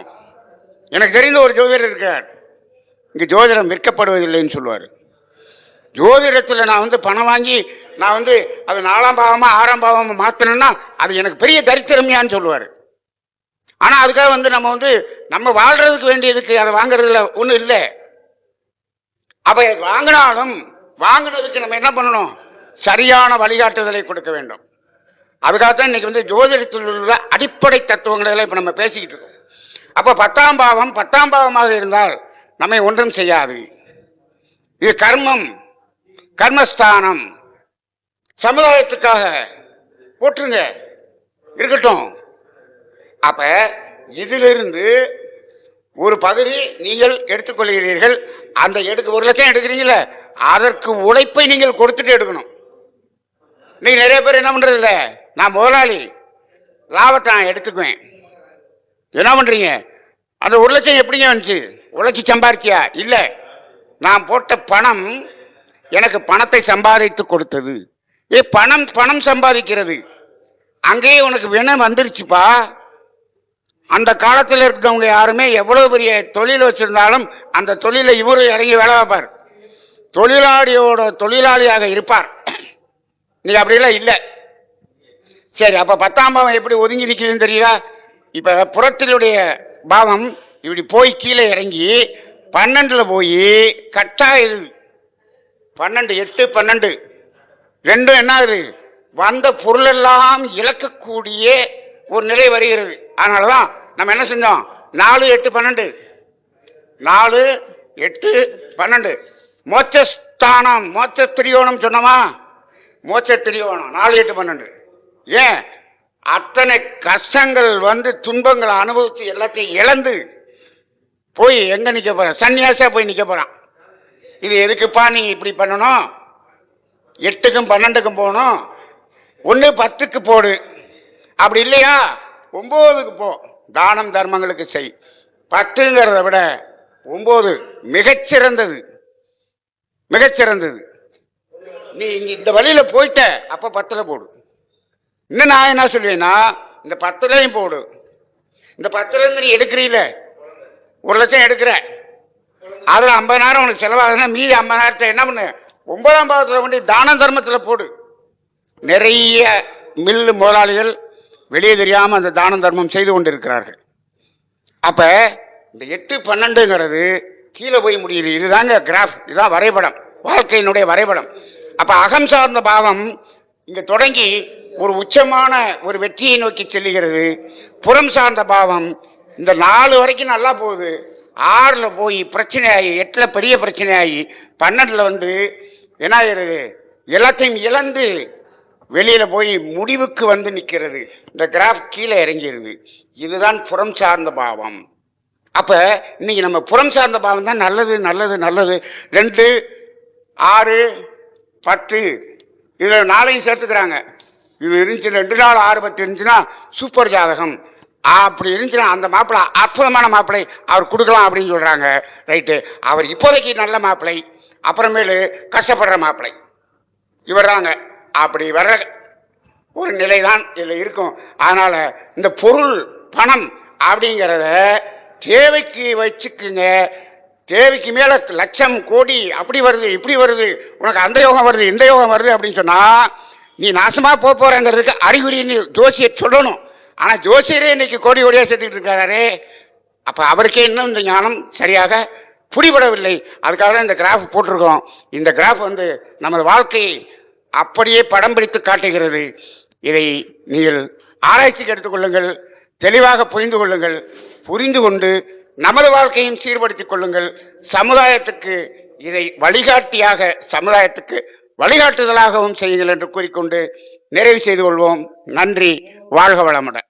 எனக்கு தெரிந்த ஒரு ஜோதிடர் இருக்கார். இங்கே ஜோதிடம் விற்கப்படுவதில்லைன்னு சொல்லுவார். ஜோதிடத்தில் நான் பணம் வாங்கி நான் அது 4ஆம் பாவமா 6ஆம் பாவமா மாற்றணும்னா அது எனக்கு பெரிய தரித்திரமையான்னு சொல்லுவார். ஆனால் அதுக்காக நம்ம வாழ்றதுக்கு வேண்டியதுக்கு அதை வாங்குறதுல ஒன்றும் இல்லை. அப்ப வாங்கினாலும் வாங்கினதுக்கு நம்ம என்ன பண்ணணும்? சரியான வழிகாட்டுதலை கொடுக்க வேண்டும். அதுக்காகத்தான் இன்னைக்கு ஜோதிடத்தில் உள்ள அடிப்படை தத்துவங்களை எல்லாம் இப்ப நம்ம பேசிக்கிட்டு இருக்கோம். அப்ப 10ஆம் பாவம் 10ஆம் பாவமாக இருந்தால் நம்மை ஒன்றும் செய்யாது. இது கர்மம், கர்மஸ்தானம். சமுதாயத்துக்காக போட்டுருங்க, இருக்கட்டும். அப்ப இதிலிருந்து ஒரு பகுதி நீங்கள் எடுத்துக்கொள்கிறீர்கள். அந்த 1 லட்சம் எடுக்கிறீங்களே அதற்கு உழைப்பை நீங்கள் கொடுத்துட்டு எடுக்கணும். நீங்க நிறைய பேர் என்ன பண்றது இல்ல, நான் முதலாளி லாபத்தை நான் எடுத்துக்குவேன். என்ன பண்றீங்க? அந்த 1 லட்சம் எப்படிங்க வந்துச்சு? உழைச்சி சம்பாதிச்சியா? இல்ல, நான் போட்ட பணம் எனக்கு பணத்தை சம்பாதித்து கொடுத்தது. பணம் சம்பாதிக்கிறது அங்கேயே உனக்கு வினை வந்துருச்சுப்பா. அந்த காலத்தில் இருக்கிறவங்க யாருமே எவ்வளவு பெரிய தொழில் வச்சிருந்தாலும் அந்த தொழிலை இவரு இறங்கி வேலை வைப்பார், தொழிலாளியாக இருப்பார். நீ அப்படிலாம் இல்லை. சரி, அப்ப 10ஆம் பாவம் எப்படி ஒதுங்கி நிற்குதுன்னு தெரியுதா? இப்ப புறத்தினுடைய பாவம் இப்படி போய் கீழே இறங்கி 12ல போய் கட்டாயுது. 12 8 12 ரெண்டும் என்ன ஆகுது? வந்த பொருளெல்லாம் இழக்கக்கூடிய ஒரு நிலை வருகிறது. அதனாலதான் நம்ம என்ன செஞ்சோம்? 4 8 12 4 8 12 மோட்சஸ்தானம், மோட்ச திரியோணம் சொன்னோமா? மோட்ச திரியோணம் 4 8 12. ஏன் அத்தனை கஷ்டங்கள் துன்பங்களை அனுபவிச்சு எல்லாத்தையும் இழந்து போய் எங்க நிக்க போற? சன்னியாசா போய் நிக்க போறான். இது எதுக்குப்பா நீ இப்படி பண்ணணும்? 8க்கும் 12க்கும் போகணும். 1 10க்கு போடு, அப்படி இல்லையா 9க்கு போ, தானம் தர்மங்களுக்கு செய். 10ங்கிறத விட 9 மிகச்சிறந்தது, மிகச்சிறந்தது. நீ இந்த வழியில போயிட்ட, அப்ப 10ல போடு. இன்னும் நான் என்ன சொல்லுவேன்னா, இந்த 10லையும் போடு. இந்த 10லேருந்து நீ எடுக்கிறீல, 1,00,000 எடுக்கிற, அதில் 50,000 உனக்கு செலவாகுதுன்னா மீதி 50,000 என்ன பண்ணு, 9ஆம் பாவத்தில் கொண்டு தான தர்மத்தில் போடு. நிறைய மில்லு முதலாளிகள் வெளியே தெரியாமல் அந்த தான தர்மம் செய்து கொண்டிருக்கிறார்கள். அப்போ இந்த 8, 12ங்கிறது கீழே போய் முடியுது. இதுதாங்க கிராஃப், இதுதான் வரைபடம், வாழ்க்கையினுடைய வரைபடம். அப்போ அகம் சார்ந்த பாவம் இங்கே தொடங்கி ஒரு உச்சமான ஒரு வெற்றியை நோக்கி செல்லுகிறது. புறம் சார்ந்த பாவம் இந்த 4 வரைக்கும் நல்லா போகுது, 6ல் போய் பிரச்சனையாகி, 8ல் பெரிய பிரச்சனையாகி, 12ல் வந்து என்ன ஆகிறது, எல்லாத்தையும் இழந்து வெளியில் போய் முடிவுக்கு வந்து நிற்கிறது. இந்த கிராஃப் கீழே இறங்கிடுது. இதுதான் புறம் சார்ந்த பாவம். அப்போ இன்னைக்கு நம்ம புறம் சார்ந்த பாவம் தான் நல்லது நல்லது நல்லது. 2, 6, 10 இதில் 4ஐயும் சேர்த்துக்கிறாங்க. இது இருந்துச்சு 2 நாள் 6, 10 இருந்துச்சுன்னா சூப்பர் ஜாதகம். அப்படி இருந்துச்சுன்னா அந்த மாப்பிள்ளை அற்புதமான மாப்பிள்ளை, அவர் கொடுக்கலாம் அப்படின்னு சொல்கிறாங்க. ரைட்டு, அவர் இப்போதைக்கு நல்ல மாப்பிள்ளை, அப்புறமேலு கஷ்டப்படுற மாப்பிள்ளை இவர் தாங்க. அப்படி வர்ற ஒரு நிலை தான் இதில் இருக்கும். அதனால் இந்த பொருள் பணம் அப்படிங்கிறத தேவைக்கு வச்சுக்குங்க. தேவைக்கு மேலே லட்சம் கோடி அப்படி வருது இப்படி வருது, உனக்கு அந்த யோகம் வருது இந்த யோகம் வருது அப்படின்னு சொன்னால் நீ நாசமாக போகிறங்கிறதுக்கு அறிகுறின்னு ஜோசியர் சொல்லணும். ஆனால் ஜோசியரே இன்னைக்கு கோடி கோடியாக சேர்த்துக்கிட்டு இருக்காரே, அப்போ அவருக்கே இன்னும் இந்த ஞானம் சரியாக புரிபடவில்லை. அதுக்காக தான் இந்த கிராஃப் போட்டிருக்கோம். இந்த கிராஃப் வந்து நமது வாழ்க்கையை அப்படியே படம் பிடித்து காட்டுகிறது. இதை நீங்கள் ஆராய்ச்சிக்கு எடுத்துக்கொள்ளுங்கள், தெளிவாக புரிந்து கொள்ளுங்கள். புரிந்து கொண்டு நமது வாழ்க்கையும் சீர்படுத்திக் கொள்ளுங்கள். சமுதாயத்துக்கு இதை வழிகாட்டியாக, சமுதாயத்துக்கு வழிகாட்டுதலாகவும் செய்யுங்கள் என்று கூறிக்கொண்டு நிறைவு செய்து கொள்வோம். நன்றி. வாழ்க வளமுடன்.